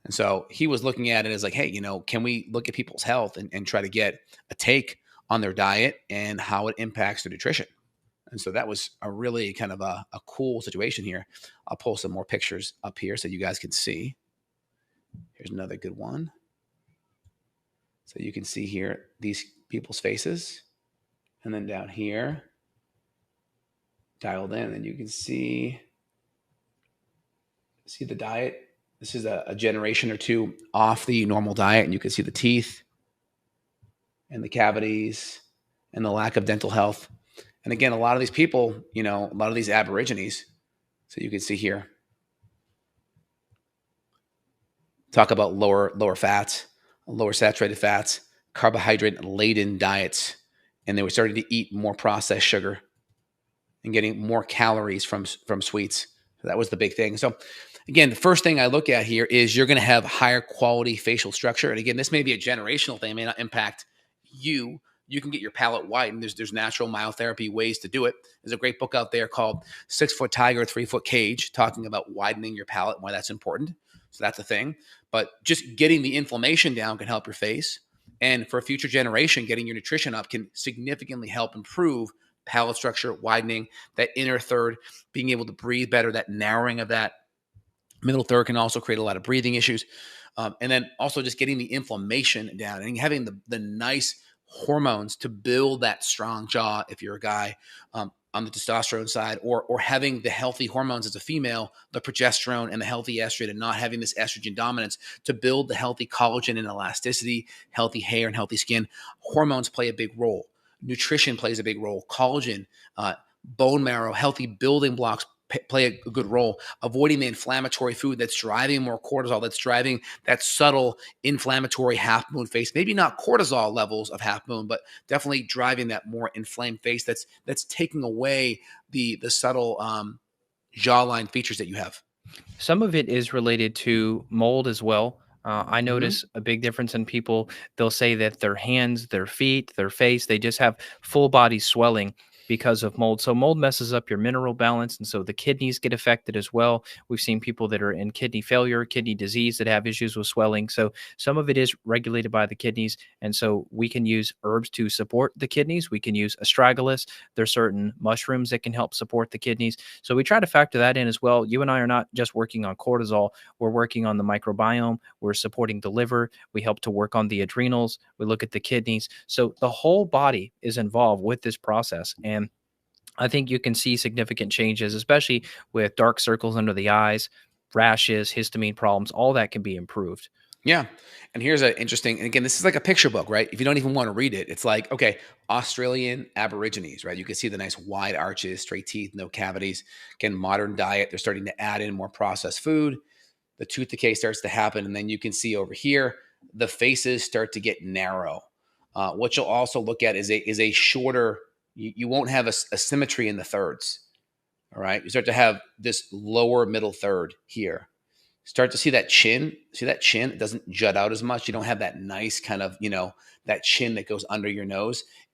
And so he was looking at it as like, hey, can we look at people's health and try to get a take on their diet and how it impacts their nutrition? And so that was a really kind of a cool situation here. I'll pull some more pictures up here so you guys can see. Here's another good one. So you can see here these people's faces. And then down here, dialed in, and you can see the diet. This is a generation or two off the normal diet, and you can see the teeth and the cavities and the lack of dental health. And again, a lot of these people, a lot of these Aborigines, so you can see here, talk about lower fats, lower saturated fats, carbohydrate laden diets, and they were starting to eat more processed sugar and getting more calories from sweets. So that was the big thing. So again, the first thing I look at here is you're going to have higher quality facial structure. And again, this may be a generational thing, it may not impact you. You can get your palate whitened. There's natural myotherapy ways to do it. There's a great book out there called 6 Foot Tiger, 3 Foot Cage, talking about widening your palate and why that's important. So that's a thing. But just getting the inflammation down can help your face. And for a future generation, getting your nutrition up can significantly help improve palate structure, widening that inner third, being able to breathe better, that narrowing of that middle third can also create a lot of breathing issues. And then also just getting the inflammation down and having the nice hormones to build that strong jaw if you're a guy, on the testosterone side, or having the healthy hormones as a female, the progesterone and the healthy estrogen, and not having this estrogen dominance to build the healthy collagen and elasticity, healthy hair and healthy skin. Hormones play a big role. Nutrition plays a big role. Collagen, bone marrow, healthy building blocks play a good role. Avoiding the inflammatory food that's driving more cortisol, that's driving that subtle inflammatory half moon face. Maybe not cortisol levels of half moon, but definitely driving that more inflamed face that's taking away the subtle jawline features that you have. Some of it is related to mold as well. I Mm-hmm. notice a big difference in people. They'll say that their hands, their feet, their face, they just have full body swelling because of mold. So mold messes up your mineral balance, and so the kidneys get affected as well. We've seen people that are in kidney failure, kidney disease, that have issues with swelling. So some of it is regulated by the kidneys, and so we can use herbs to support the kidneys. We can use astragalus. There's certain mushrooms that can help support the kidneys. So we try to factor that in as well. You and I are not just working on cortisol. We're working on the microbiome. We're supporting the liver. We help to work on the adrenals. We look at the kidneys. So the whole body is involved with this process. And I think you can see significant changes, especially with dark circles under the eyes, rashes, histamine problems. All that can be improved. Yeah. And here's an interesting, and again, this is like a picture book, right? If you don't even want to read it, it's like, okay, Australian Aborigines, right? You can see the nice wide arches, straight teeth, no cavities. Again, modern diet, they're starting to add in more processed food. The tooth decay starts to happen. And then you can see over here, the faces start to get narrow. What you'll also look at is a shorter, you won't have a symmetry in the thirds. All right. You start to have this lower middle third here. Start to see that chin. See that chin? It doesn't jut out as much. You don't have that nice kind of, that chin that goes under your nose.